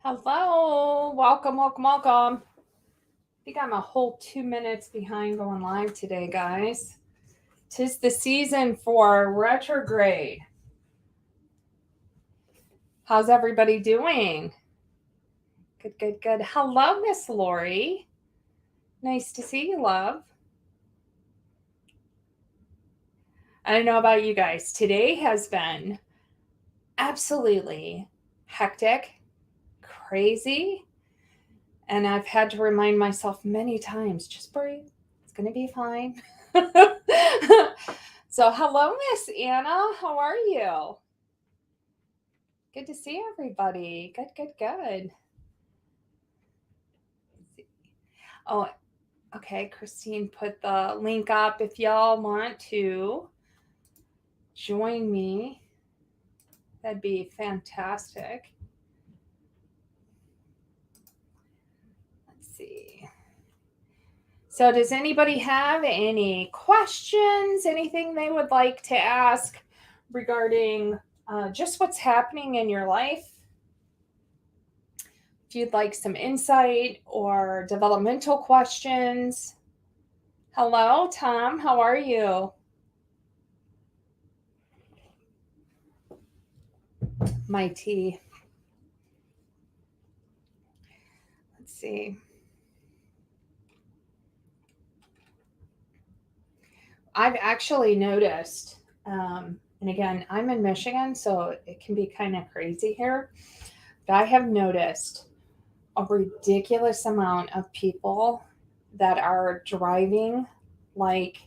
Hello, welcome. I think I'm a whole 2 minutes behind going live today, guys. Tis the season for retrograde. How's everybody doing? Good. Hello, Miss Lori. Nice to see you, love. I don't know about you guys. Today has been absolutely hectic, crazy, and I've had to remind myself many times just breathe. It's going to be fine. So, hello, Miss Anna. How are you? Good to see everybody. Good. Oh, okay. Christine put the link up if y'all want to join me. That'd be fantastic. Let's see. So, does anybody have any questions, anything they would like to ask regarding just what's happening in your life? If you'd like some insight or developmental questions. Hello, Tom. How are you? My tea. Let's see. I've actually noticed, and again, I'm in Michigan, so it can be kind of crazy here. But I have noticed a ridiculous amount of people that are driving like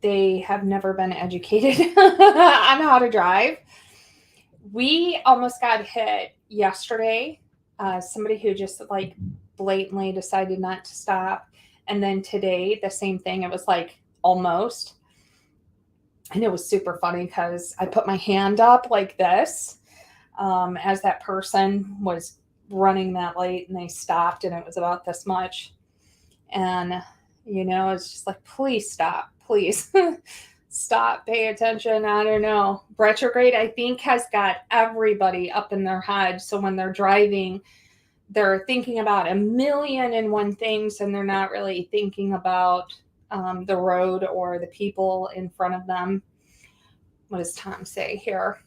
they have never been educated on how to drive. We almost got hit yesterday. Somebody who just like blatantly decided not to stop. And then today, the same thing. It was like almost. And it was super funny because I put my hand up like this as that person was running that late and they stopped and it was about this much. And, it's just like, please stop, please. Stop, pay attention. I don't know. Retrograde, I think, has got everybody up in their head. So when they're driving, they're thinking about a million and one things and they're not really thinking about the road or the people in front of them. What does Tom say here?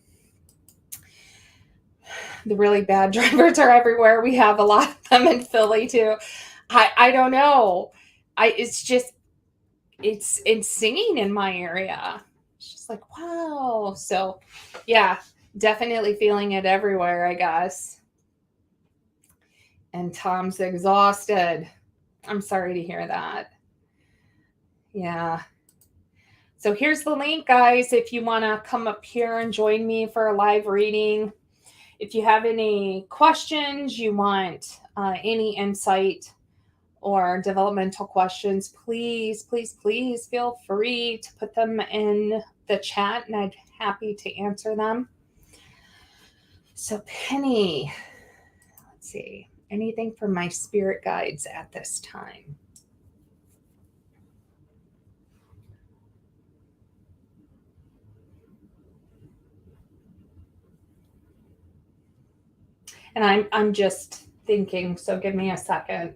The really bad drivers are everywhere. We have a lot of them in Philly too. I don't know. It's insane in my area. It's just like, wow. So, yeah, definitely feeling it everywhere, I guess. And Tom's exhausted. I'm sorry to hear that. Yeah. So, here's the link, guys, if you want to come up here and join me for a live reading. If you have any questions, you want any insight or developmental questions, please feel free to put them in the chat and I'd be happy to answer them. So Penny, let's see, anything from my spirit guides at this time? And I'm just thinking, so give me a second.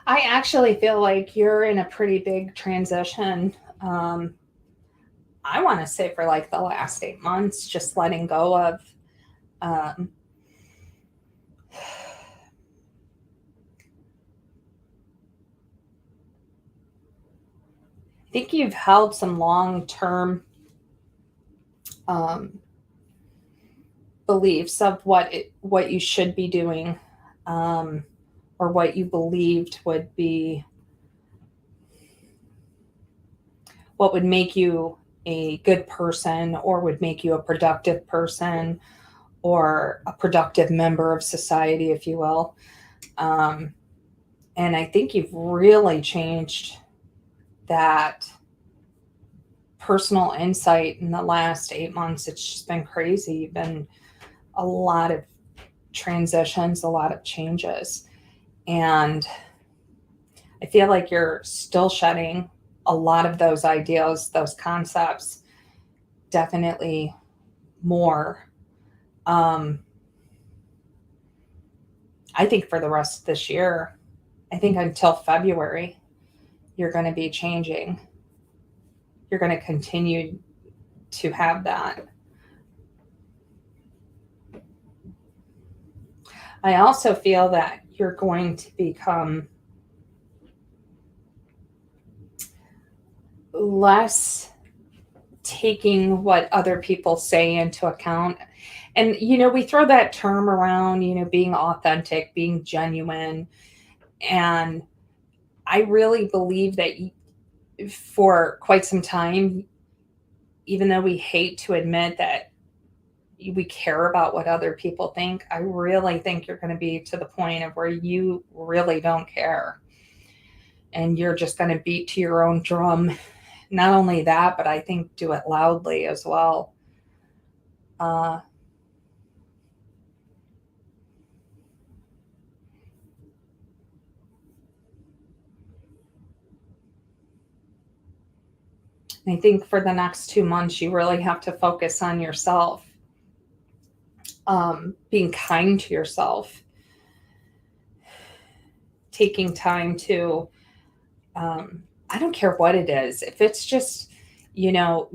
I actually feel like you're in a pretty big transition. I want to say for like the last 8 months, just letting go of. Um, I think you've held some long-term beliefs of what you should be doing, or what you believed would be what would make you a good person or would make you a productive person or a productive member of society, if you will. And I think you've really changed that personal insight in the last 8 months. It's just been crazy. You've been a lot of transitions, a lot of changes. And I feel like you're still shedding a lot of those ideas, those concepts, definitely more. Um, I think for the rest of this year, I think until February, you're going to be changing. You're going to continue to have that. I also feel that you're going to become less taking what other people say into account. And, we throw that term around, being authentic, being genuine. And I really believe that for quite some time, even though we hate to admit that we care about what other people think, I really think you're going to be to the point of where you really don't care. And you're just going to beat to your own drum. Not only that, but I think do it loudly as well. I think for the next 2 months, you really have to focus on yourself, being kind to yourself, taking time to, I don't care what it is. If it's just,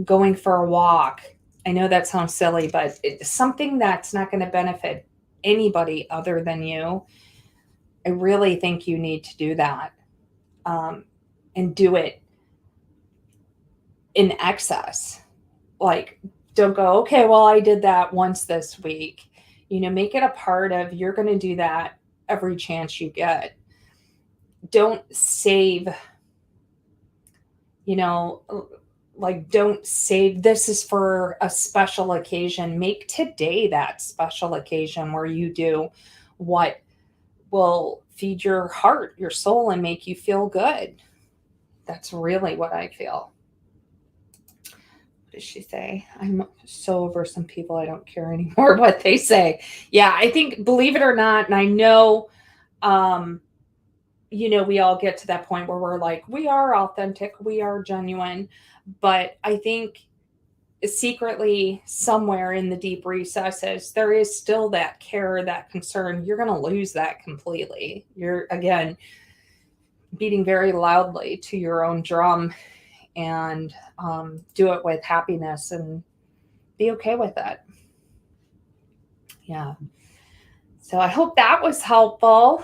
going for a walk. I know that sounds silly, but it's something that's not going to benefit anybody other than you. I really think you need to do that, and do it in excess. Like, don't go, okay, well, I did that once this week. Make it a part of you're going to do that every chance you get. Don't save, don't save this is for a special occasion. Make today that special occasion where you do what will feed your heart, your soul, and make you feel good. That's really what I feel. What does she say? I'm so over some people, I don't care anymore what they say. Yeah, I think, believe it or not, and I know, we all get to that point where we're like, we are authentic, we are genuine. But I think secretly, somewhere in the deep recesses, there is still that care, that concern. You're going to lose that completely. You're, again, beating very loudly to your own drum, and do it with happiness and be okay with it. Yeah. So I hope that was helpful.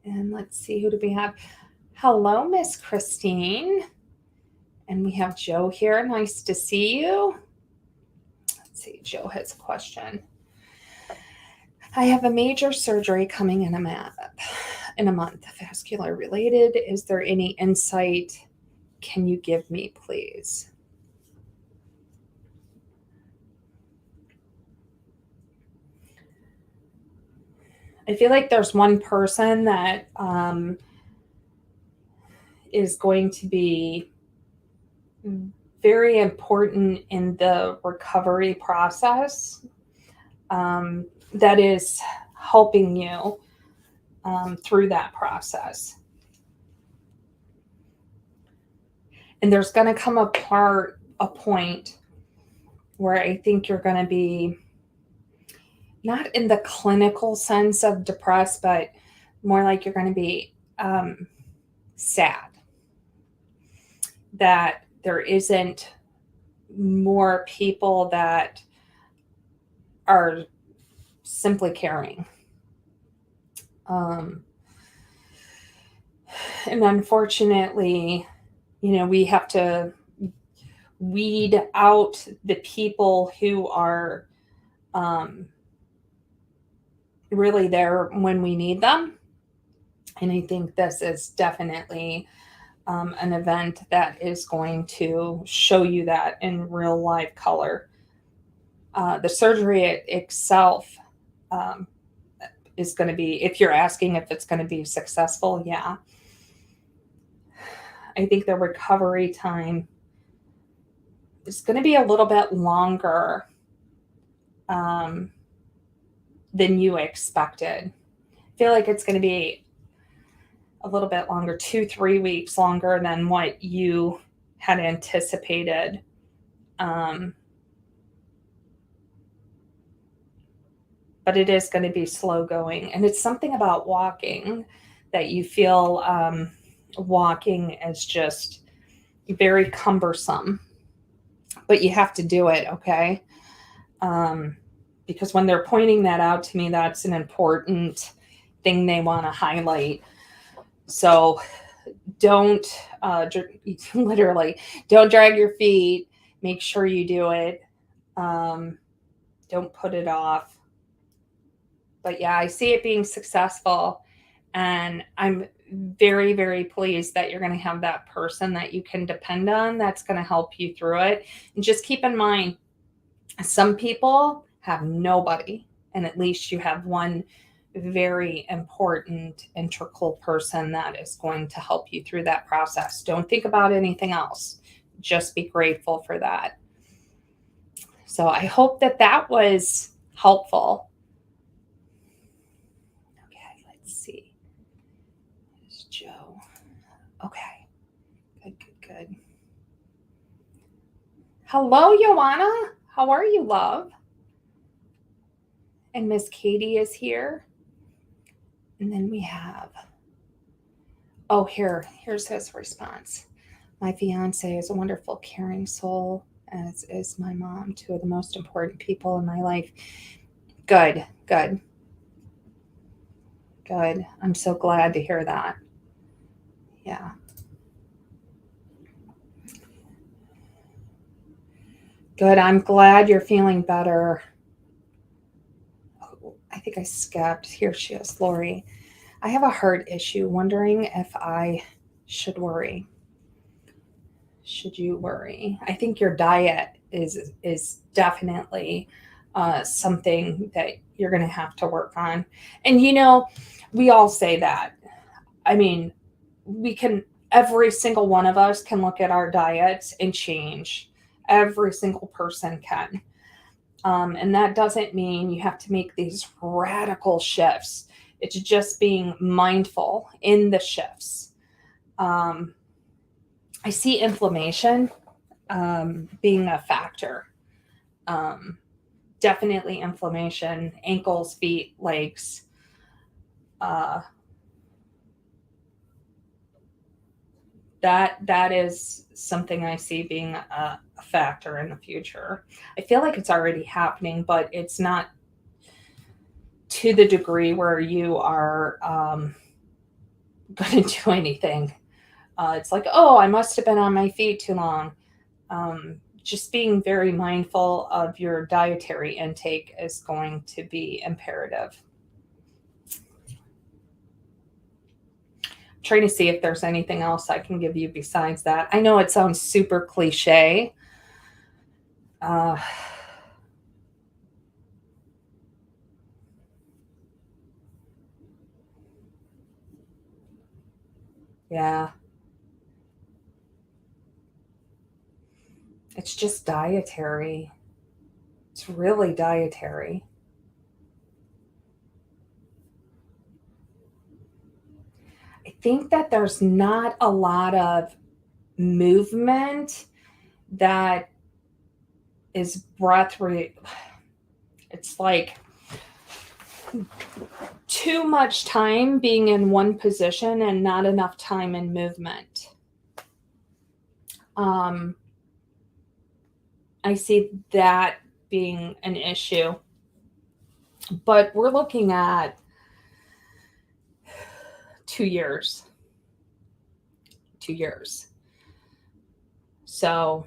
And let's see, who do we have? Hello, Miss Christine. And we have Joe here. Nice to see you. Let's see, Joe has a question. I have a major surgery coming in a month, vascular related. Is there any insight can you give me, please? I feel like there's one person that is going to be very important in the recovery process, that is helping you through that process. And there's going to come a point where I think you're going to be not in the clinical sense of depressed, but more like you're going to be sad that there isn't more people that are simply caring. And unfortunately, we have to weed out the people who are really there when we need them. And I think this is definitely an event that is going to show you that in real life color. The surgery itself is going to be, if you're asking if it's going to be successful, yeah. I think the recovery time is going to be a little bit longer than you expected. I feel like it's going to be a little bit longer, 2-3 weeks longer than what you had anticipated. But it is going to be slow going. And it's something about walking that you feel walking is just very cumbersome, but you have to do it, okay? Because when they're pointing that out to me, that's an important thing they want to highlight. So don't literally don't drag your feet. Make sure you do it. Don't put it off. But yeah, I see it being successful, and I'm very, very pleased that you're going to have that person that you can depend on that's going to help you through it. And just keep in mind, some people have nobody, and at least you have one very important, integral person that is going to help you through that process. Don't think about anything else. Just be grateful for that. So I hope that that was helpful. Okay, let's see. There's Joe. Okay, good. Hello, Joanna. How are you, love? And Miss Katie is here. And then we have, here's his response. My fiance is a wonderful, caring soul, as is my mom, two of the most important people in my life. Good. I'm so glad to hear that. Yeah. Good. I'm glad you're feeling better. Oh, I think I skipped. Here she is, Lori. I have a heart issue, wondering if I should worry. Should you worry? I think your diet is definitely something that you're going to have to work on. And we all say that. I mean, every single one of us can look at our diets and change. Every single person can. And that doesn't mean you have to make these radical shifts. It's just being mindful in the shifts. I see inflammation being a factor. Definitely inflammation, ankles, feet, legs. That is something I see being a factor in the future. I feel like it's already happening, but it's not to the degree where you are going to do anything. It's like, oh, I must have been on my feet too long. Just being very mindful of your dietary intake is going to be imperative. Trying to see if there's anything else I can give you besides that. I know it sounds super cliche. Yeah. It's just dietary. It's really dietary. I think that there's not a lot of movement that is it's like too much time being in one position and not enough time in movement. I see that being an issue, but we're looking at 2 years. 2 years. So,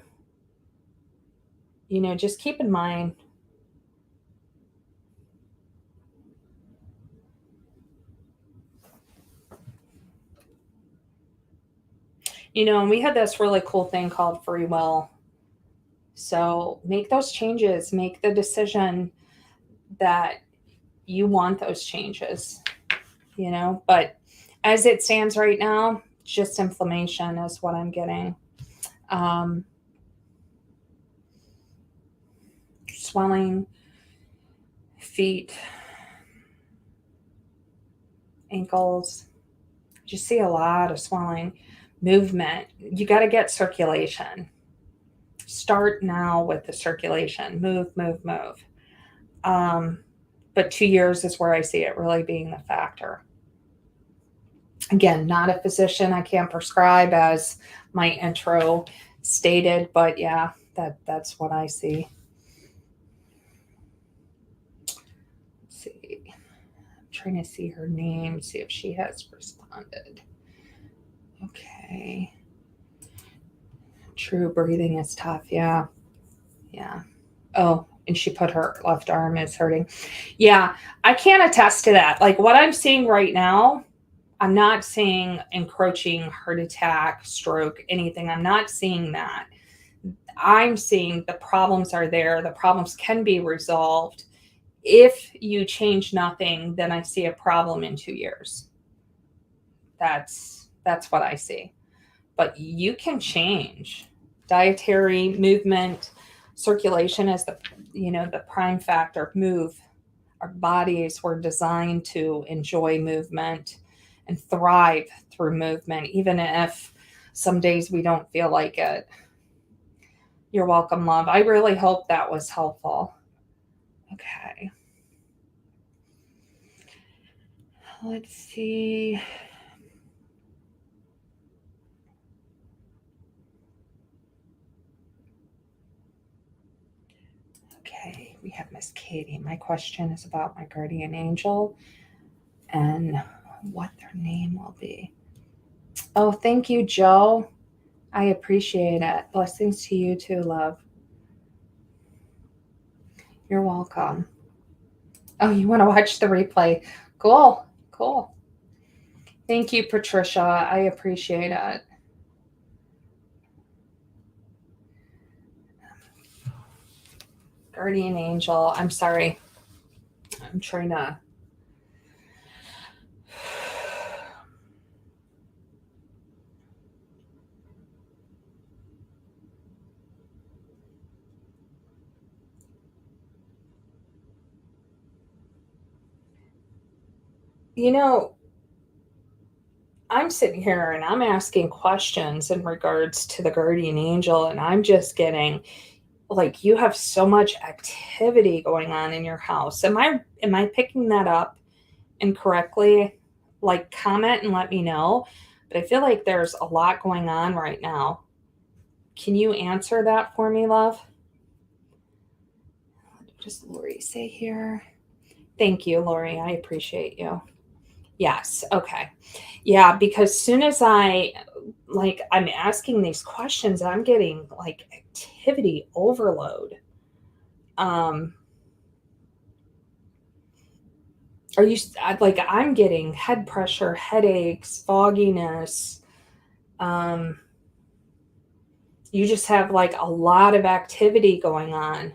just keep in mind, and we had this really cool thing called free will. So make those changes, make the decision that you want those changes, but as it stands right now, just inflammation is what I'm getting. Swelling, feet, ankles. Just see a lot of swelling, movement. You got to get circulation. Start now with the circulation. Move, move, move. But 2 years is where I see it really being the factor. Again, not a physician. I can't prescribe as my intro stated, but yeah, that's what I see. Let's see. I'm trying to see her name, see if she has responded. Okay. True, breathing is tough. Yeah. Yeah. Oh, and she put her left arm is hurting. Yeah, I can't attest to that. Like what I'm seeing right now, I'm not seeing encroaching heart attack, stroke, anything. I'm not seeing that. I'm seeing the problems are there. The problems can be resolved. If you change nothing, then I see a problem in 2 years. That's what I see. But you can change. Dietary, movement, circulation is the prime factor. Move. Our bodies were designed to enjoy movement and thrive through movement, even if some days we don't feel like it. You're welcome, love. I really hope that was helpful. Okay. Let's see. Okay, we have Miss Katie. My question is about my guardian angel and what their name will be. Oh, thank you, Joe. I appreciate it. Blessings to you too, love. You're welcome. Oh, you want to watch the replay? Cool. Cool. Thank you, Patricia. I appreciate it. Guardian angel. I'm sorry. I'm trying to. I'm sitting here and I'm asking questions in regards to the guardian angel, and I'm just getting like you have so much activity going on in your house. Am I picking that up incorrectly? Like comment and let me know. But I feel like there's a lot going on right now. Can you answer that for me, love? What does Lori say here? Thank you, Lori. I appreciate you. Yes. Okay. Yeah, because soon as I'm asking these questions, I'm getting like activity overload. Are you like I'm getting head pressure, headaches, fogginess. You just have like a lot of activity going on.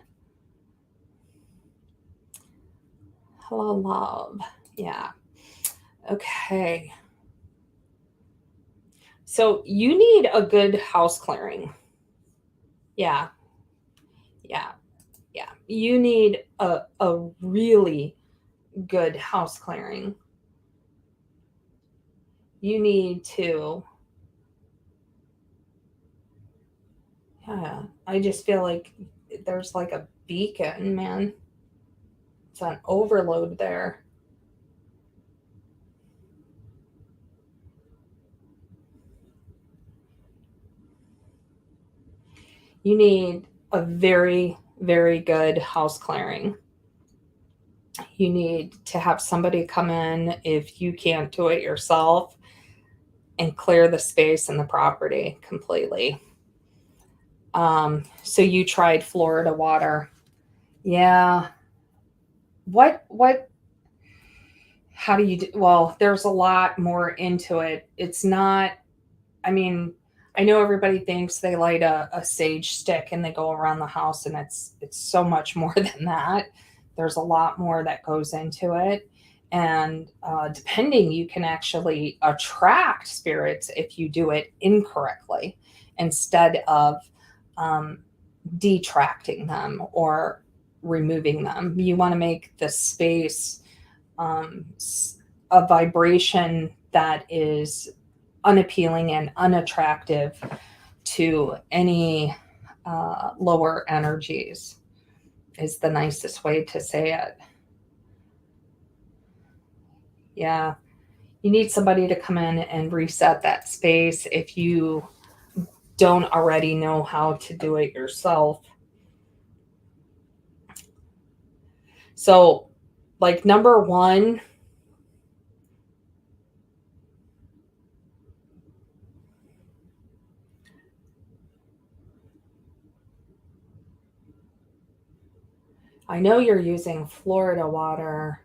Hello, love. Yeah. Okay. So you need a good house clearing. Yeah. Yeah. Yeah. You need a really good house clearing. You need to, yeah, I just feel like there's like a beacon, man. It's on overload there. You need a very, very good house clearing. You need to have somebody come in if you can't do it yourself and clear the space and the property completely. So you tried Florida water. Yeah. What how do you do? Well, there's a lot more into it. It's not, I mean, I know everybody thinks they light a sage stick and they go around the house, and it's so much more than that. There's a lot more that goes into it. And depending, you can actually attract spirits if you do it incorrectly instead of um, detracting them or removing them. You want to make the space um, a vibration that is unappealing and unattractive to any lower energies, is the nicest way to say it. Yeah. You need somebody to come in and reset that space if you don't already know how to do it yourself. So, like, number one, I know you're using Florida water,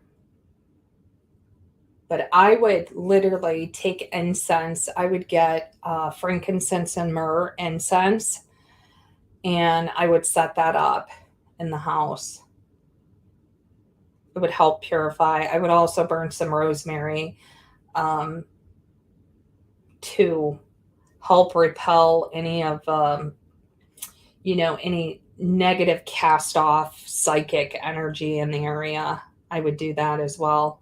but I would literally take incense. I would get frankincense and myrrh incense, and I would set that up in the house. It would help purify. I would also burn some rosemary to help repel any of, any negative cast off psychic energy in the area. I would do that as well.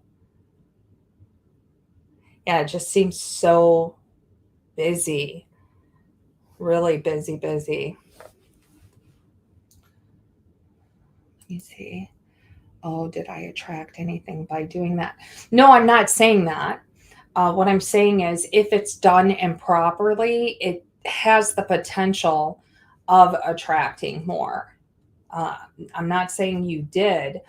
Yeah, it just seems so busy, really busy. Let me see. Oh, did I attract anything by doing that? No, I'm not saying that. What I'm saying is if it's done improperly, it has the potential of attracting more. I'm not saying you did.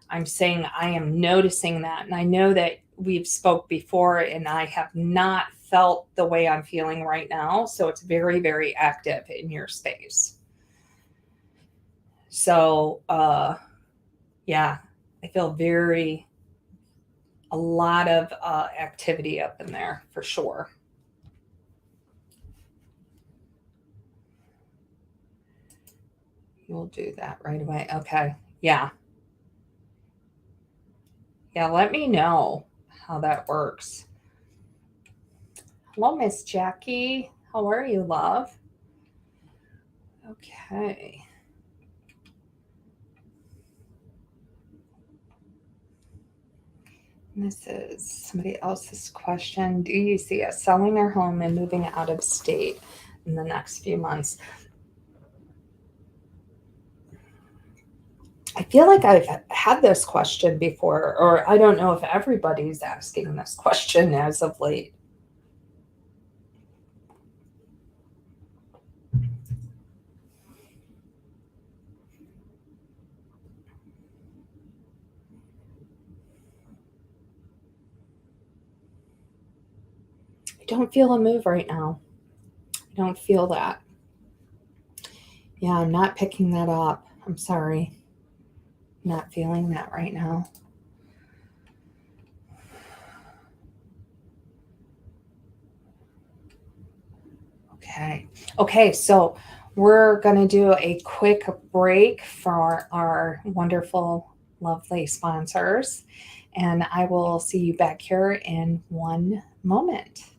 I'm saying I am noticing that. And I know that we've spoke before and I have not felt the way I'm feeling right now. So it's very, very active in your space. So, yeah, I feel a lot of activity up in there for sure. You'll do that right away. Okay. Yeah. Yeah, let me know how that works. Hello, Miss Jackie. How are you, love? Okay. This is somebody else's question. Do you see us selling our home and moving out of state in the next few months? I feel like I've had this question before, or I don't know if everybody's asking this question as of late. I don't feel a move right now. I don't feel that. Yeah, I'm not picking that up. I'm sorry. Not feeling that right now. Okay, so we're going to do a quick break for our wonderful, lovely sponsors. And I will see you back here in one moment.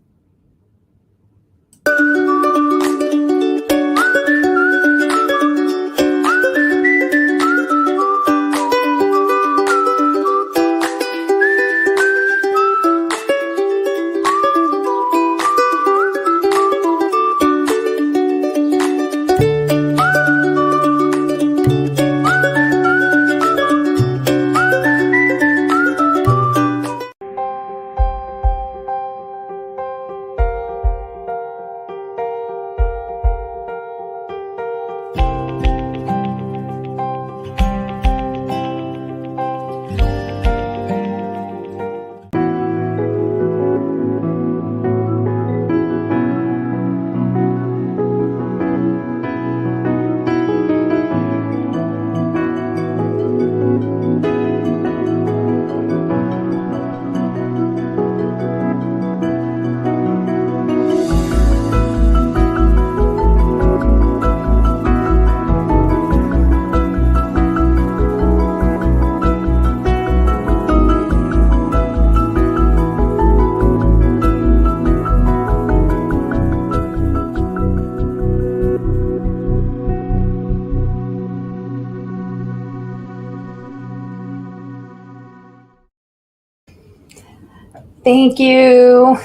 Thank you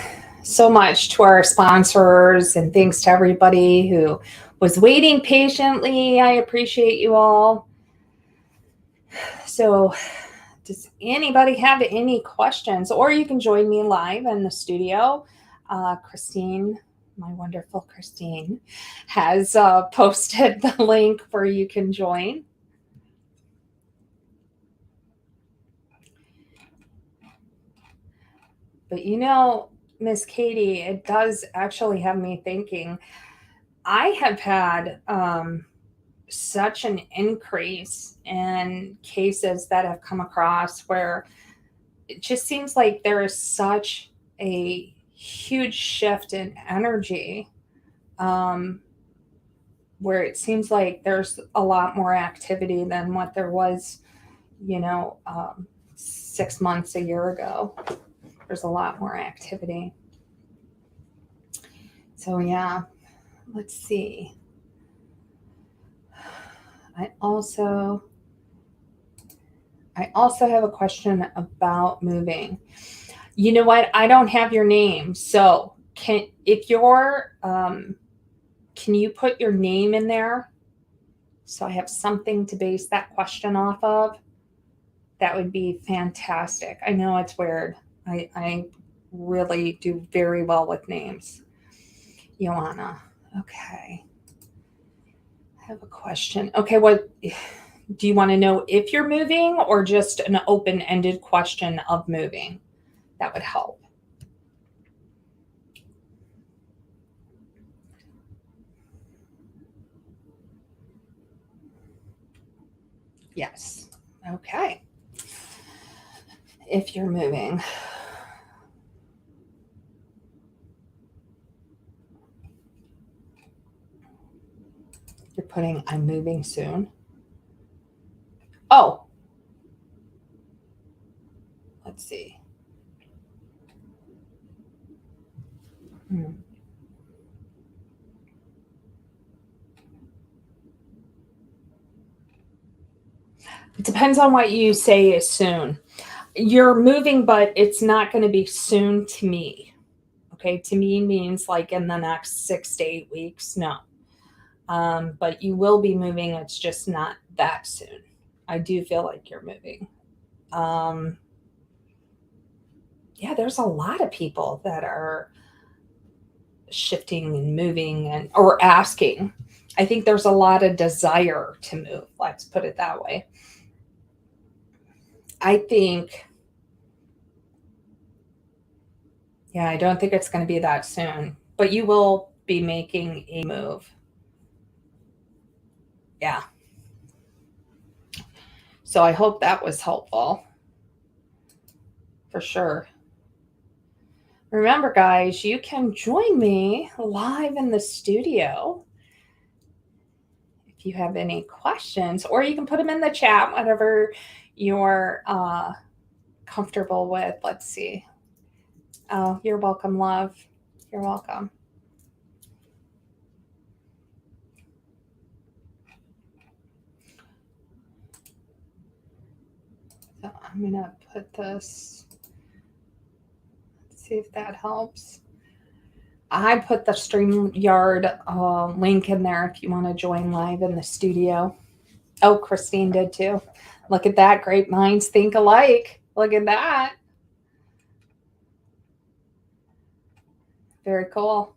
so much to our sponsors, and thanks to everybody who was waiting patiently. I appreciate you all. So, does anybody have any questions? Or you can join me live in the studio. Christine, my wonderful Christine, has posted the link where you can join. But Miss Katie, it does actually have me thinking. I have had such an increase in cases that have come across where it just seems like there is such a huge shift in energy, where it seems like there's a lot more activity than what there was, 6 months, a year ago. There's a lot more activity. So, yeah, let's see. I also have a question about moving. You know what? I don't have your name. So can you put your name in there so I have something to base that question off of? That would be fantastic. I know it's weird. I really do very well with names. Joanna. Okay. I have a question. Okay, what do you want to know, if you're moving, or just an open-ended question of moving? That would help. Yes. Okay. If you're moving. You're putting I'm moving soon. Oh. Let's see. It depends on what you say is soon. You're moving, but it's not going to be soon to me. Okay. To me means like in the next 6 to 8 weeks. No. But you will be moving. It's just not that soon. I do feel like you're moving. Yeah, there's a lot of people that are shifting and moving or asking. I think there's a lot of desire to move. Let's put it that way. I think, yeah, I don't think it's going to be that soon, but you will be making a move. Yeah. So I hope that was helpful. For sure. Remember, guys, you can join me live in the studio if you have any questions, or you can put them in the chat, whatever you're comfortable with. Let's see. Oh, you're welcome, love. You're welcome. So I'm going to put this. Let's see if that helps. I put the StreamYard link in there if you want to join live in the studio. Oh, Christine did too. Look at that. Great minds think alike. Look at that. Very cool.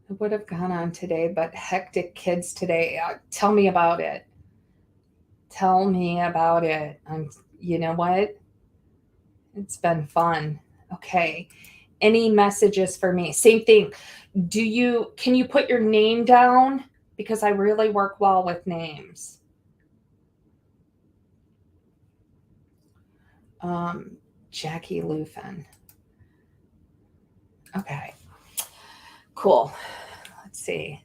I would have gone on today, but hectic kids today. Tell me about it. Tell me about it. You know what? It's been fun. Okay. Any messages for me? Same thing. Can you put your name down? Because I really work well with names. Jackie Lufin. Okay. Cool. Let's see.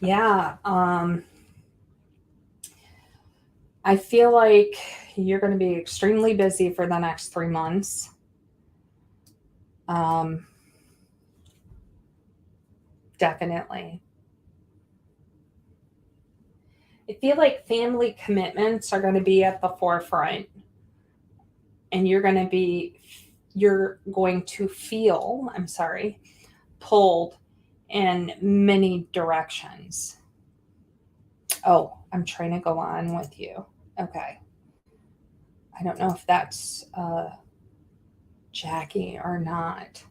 Yeah. I feel like you're going to be extremely busy for the next 3 months. Definitely. I feel like family commitments are going to be at the forefront, and you're going to feel, I'm sorry, pulled in many directions. Oh, I'm trying to go on with you. Okay. I don't know if that's Jackie or not,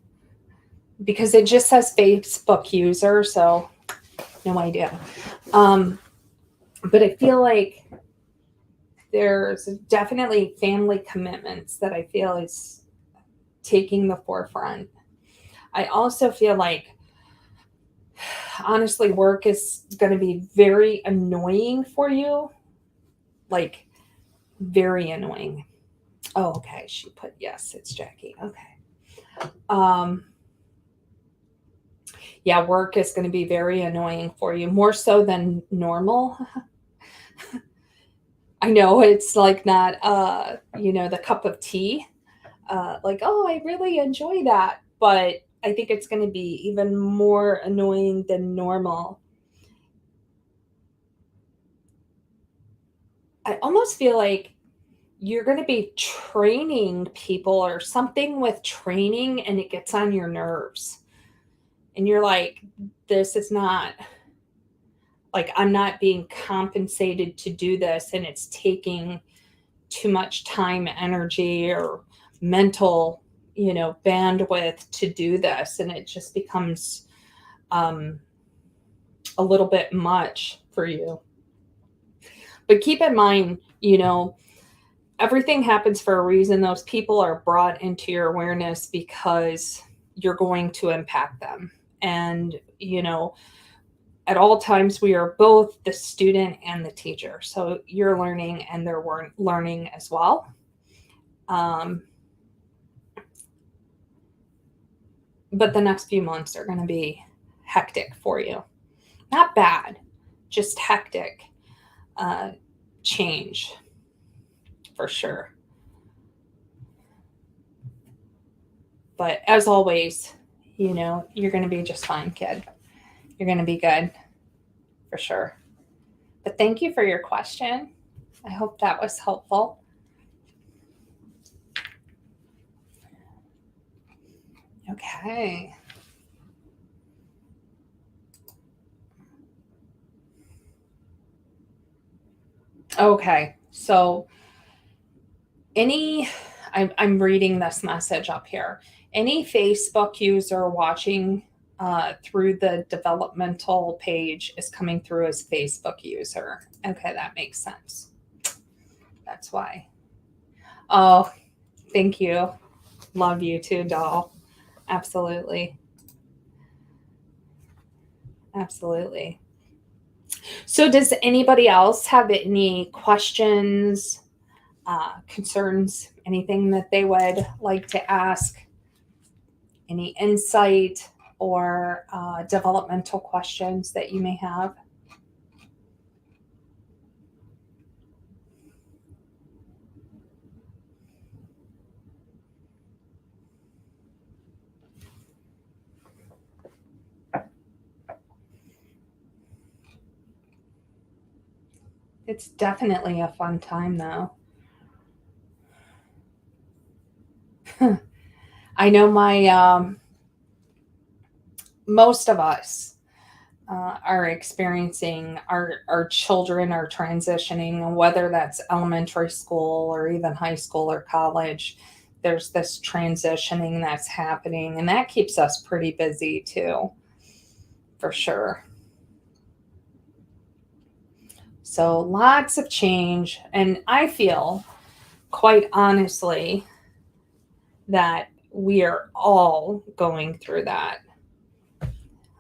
because it just says Facebook user, so no idea. But I feel like there's definitely family commitments that I feel is taking the forefront. I also feel like, honestly, work is going to be very annoying for you. Like, very annoying. Oh, okay. She put yes, it's Jackie. Okay. Yeah, work is going to be very annoying for you, more so than normal. I know it's like not, the cup of tea. Like, oh, I really enjoy that. But I think it's going to be even more annoying than normal. I almost feel like you're going to be training people or something with training, and it gets on your nerves. And you're like, this is not, like, I'm not being compensated to do this, and it's taking too much time, energy, or mental, bandwidth to do this. And it just becomes a little bit much for you. But keep in mind, everything happens for a reason. Those people are brought into your awareness because you're going to impact them. And, at all times, we are both the student and the teacher. So you're learning and they're learning as well. But the next few months are going to be hectic for you. Not bad, just hectic change for sure. But as always, you're going to be just fine, kid. You're going to be good for sure. But thank you for your question. I hope that was helpful. Okay. Okay. So I'm reading this message up here. Any Facebook user watching through the developmental page is coming through as Facebook user. Okay, that makes sense. That's why. Oh, thank you. Love you too, doll. Absolutely. Absolutely. So does anybody else have any questions, concerns, anything that they would like to ask? Any insight or developmental questions that you may have? It's definitely a fun time, though. I know most of us are experiencing, our children are transitioning, whether that's elementary school or even high school or college. There's this transitioning that's happening, and that keeps us pretty busy too, for sure. So lots of change. And I feel, quite honestly, that we are all going through that.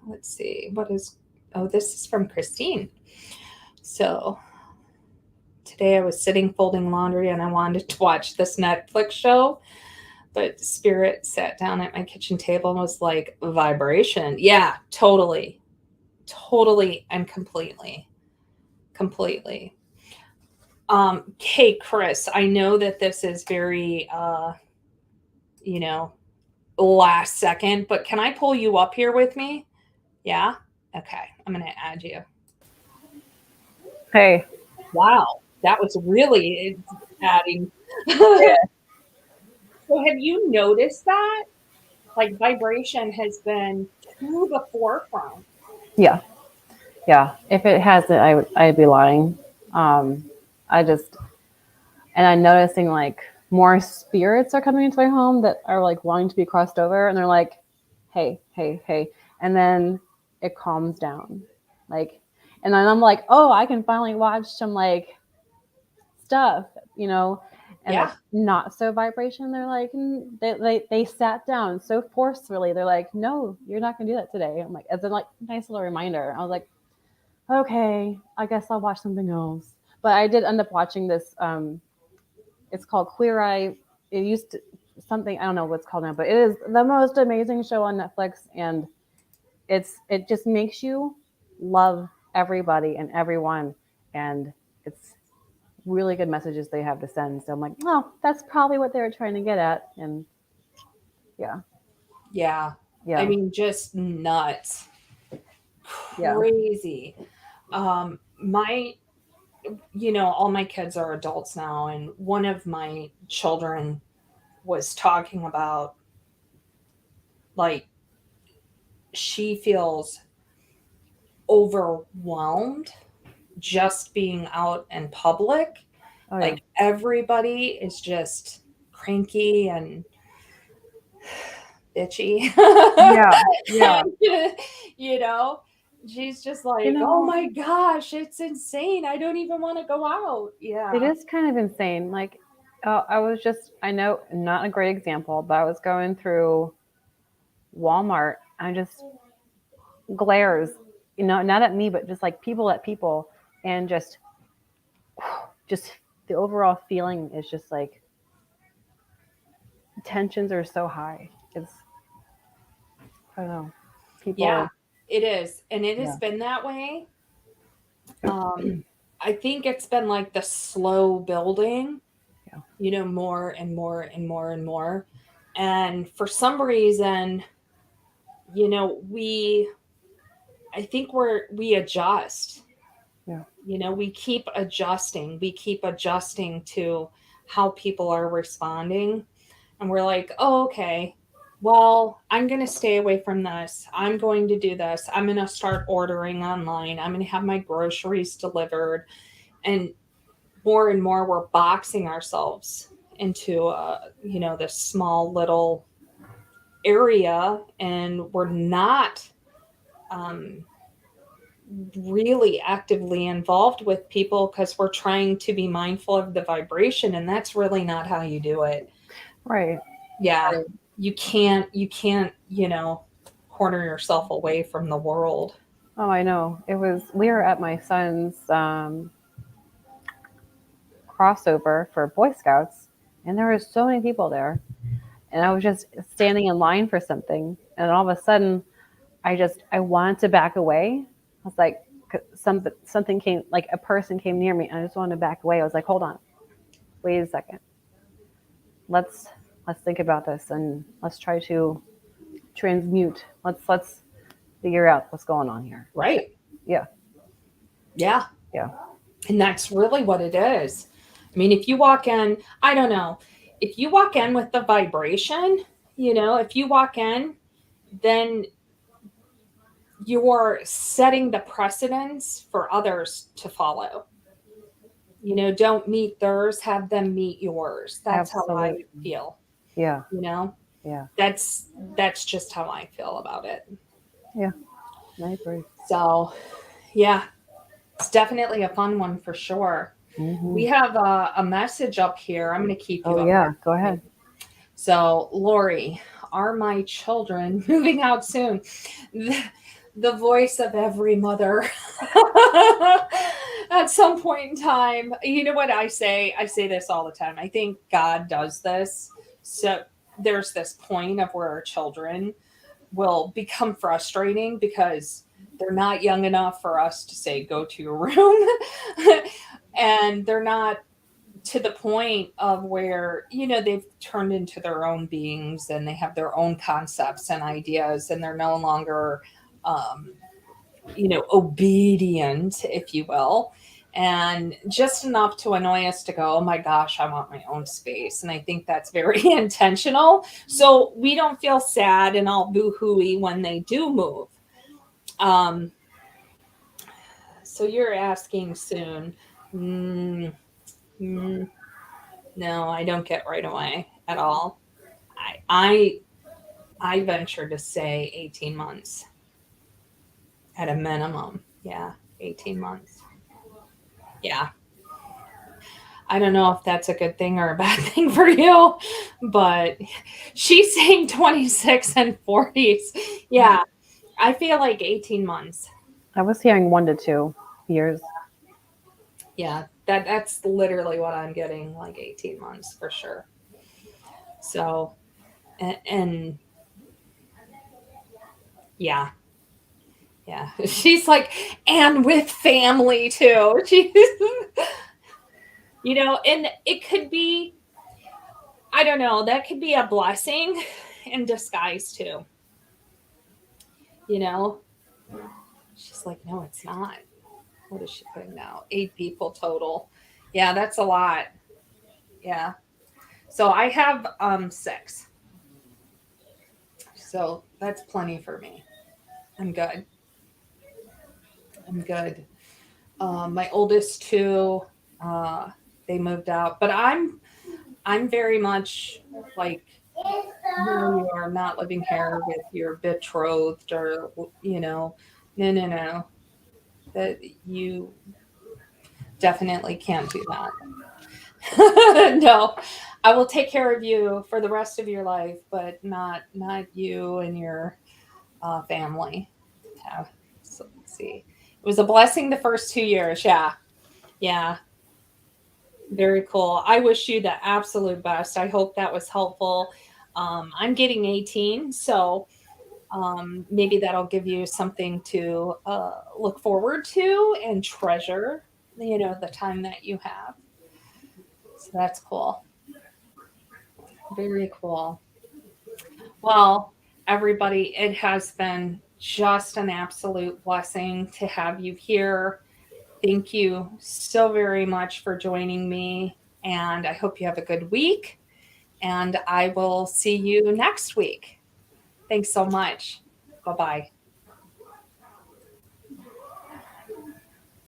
Let's see, this is from Christine. So today I was sitting folding laundry and I wanted to watch this Netflix show, but Spirit sat down at my kitchen table and was like, vibration. Yeah, totally. Totally and completely. Completely. Hey, Chris, I know that this is very, you know, last second, but can I pull you up here with me? Yeah? Okay. I'm going to add you. Hey. Wow. That was really adding. Yeah. So have you noticed that? Like vibration has been to the forefront. Yeah. Yeah. If it hasn't, I'd be lying. Um, I just, and I'm noticing like more spirits are coming into my home that are like wanting to be crossed over, and they're like, hey, hey, hey. And then it calms down. Like, and then I'm like, oh, I can finally watch some like stuff, you know, and like Yeah. not so vibration. They're like, they sat down so forcefully. They're like, no, you're not gonna do that today. I'm like, as in like nice little reminder. I was like, okay, I guess I'll watch something else. But I did end up watching this. It's called Queer Eye. It used to something, I don't know what's called now, but it is the most amazing show on Netflix, and it just makes you love everybody and everyone, and it's really good messages they have to send. So I'm like, oh, that's probably what they were trying to get at. And yeah, Yeah. I yeah, mean, just nuts. yeah. Crazy. My, all my kids are adults now, and one of my children was talking about like she feels overwhelmed just being out in public. Oh yeah, Like everybody is just cranky and bitchy. yeah, yeah. you know, she's just You like, oh know, my gosh, it's insane. I don't even want to go out. it Yeah. is kind of insane. Like, I was just, I know, not a great example, but I was going through Walmart. I just glares, not at me, but just like people at people, and just the overall feeling is just like tensions are so high. It's, I don't know, Yeah, people. it is. And it has Yeah, been that way. I think it's been like the slow building, yeah, more and more and more and more. And for some reason, I think we adjust. yeah. We keep adjusting. We keep adjusting to how people are responding. And we're like, oh, okay, well, I'm going to stay away from this. I'm going to do this. I'm going to start ordering online. I'm going to have my groceries delivered. And more, we're boxing ourselves into, this small little area. And we're not um, really actively involved with people because we're trying to be mindful of the vibration. And that's really not how you do it. Right. Yeah, Right. you can't corner yourself away from the world. Oh, I know. We were at my son's crossover for Boy Scouts, and there were so many people there. And I was just standing in line for something, and all of a sudden, I wanted to back away. I was like, something came, like a person came near me, and I just wanted to back away. I was like, hold on, wait a second. Let's let's think about this, and let's try to transmute. Let's figure out what's going on here. Right. Yeah, Yeah. yeah, And that's really what it is. I mean, if you walk in, I don't know, if you walk in with the vibration, if you walk in, then you're setting the precedence for others to follow. Don't meet theirs, have them meet yours. That's how I absolutely. feel, Yeah, you know? yeah, That's that's just how I feel about it. yeah. I agree. So, yeah, it's definitely a fun one for sure. Hmm. We have a message up here. I'm going to keep Oh you up yeah, go here. ahead. So, Lori, are my children moving out soon? The voice of every mother at some point in time. You know what I say? I say this all the time. I think God does this. So, there's this point of where our children will become frustrating because they're not young enough for us to say, go to your room. and they're not to the point of where, they've turned into their own beings and they have their own concepts and ideas, and they're no longer, um, obedient, if you will. And just enough to annoy us to go, oh my gosh, I want my own space. And I think that's very intentional. So we don't feel sad and all boo hooey when they do move. Um, so you're asking soon. Mm, mm, no, I don't get right away at all. I, I, I venture to say 18 months at a minimum. Yeah, 18 months. Yeah. I don't know if that's a good thing or a bad thing for you, but she's saying 26 and 40s. Yeah, I feel like 18 months. I was hearing 1 to 2 years. Yeah, that's literally what I'm getting, like 18 months for sure. So, and yeah, yeah. She's like, and with family too. She's, and it could be, I don't know, that could be a blessing in disguise too. You know, she's like, no, it's not. What is she putting now? 8 people total. Yeah, that's a lot. Yeah. So I have six. So that's plenty for me. I'm good. I'm good. My oldest two, uh, they moved out, but I'm very much like, no, you are not living here with your betrothed, or no, no, no. That you definitely can't do that. No, I will take care of you for the rest of your life, but not you and your family. Yeah. So let's see. It was a blessing the first 2 years. Yeah, yeah, very cool. I wish you the absolute best. I hope that was helpful. I'm getting 18, so maybe that'll give you something to look forward to and treasure. The time that you have. So that's cool. Very cool. Well, everybody, it has been just an absolute blessing to have you here. Thank you so very much for joining me. And I hope you have a good week. And I will see you next week. Thanks so much. Bye bye.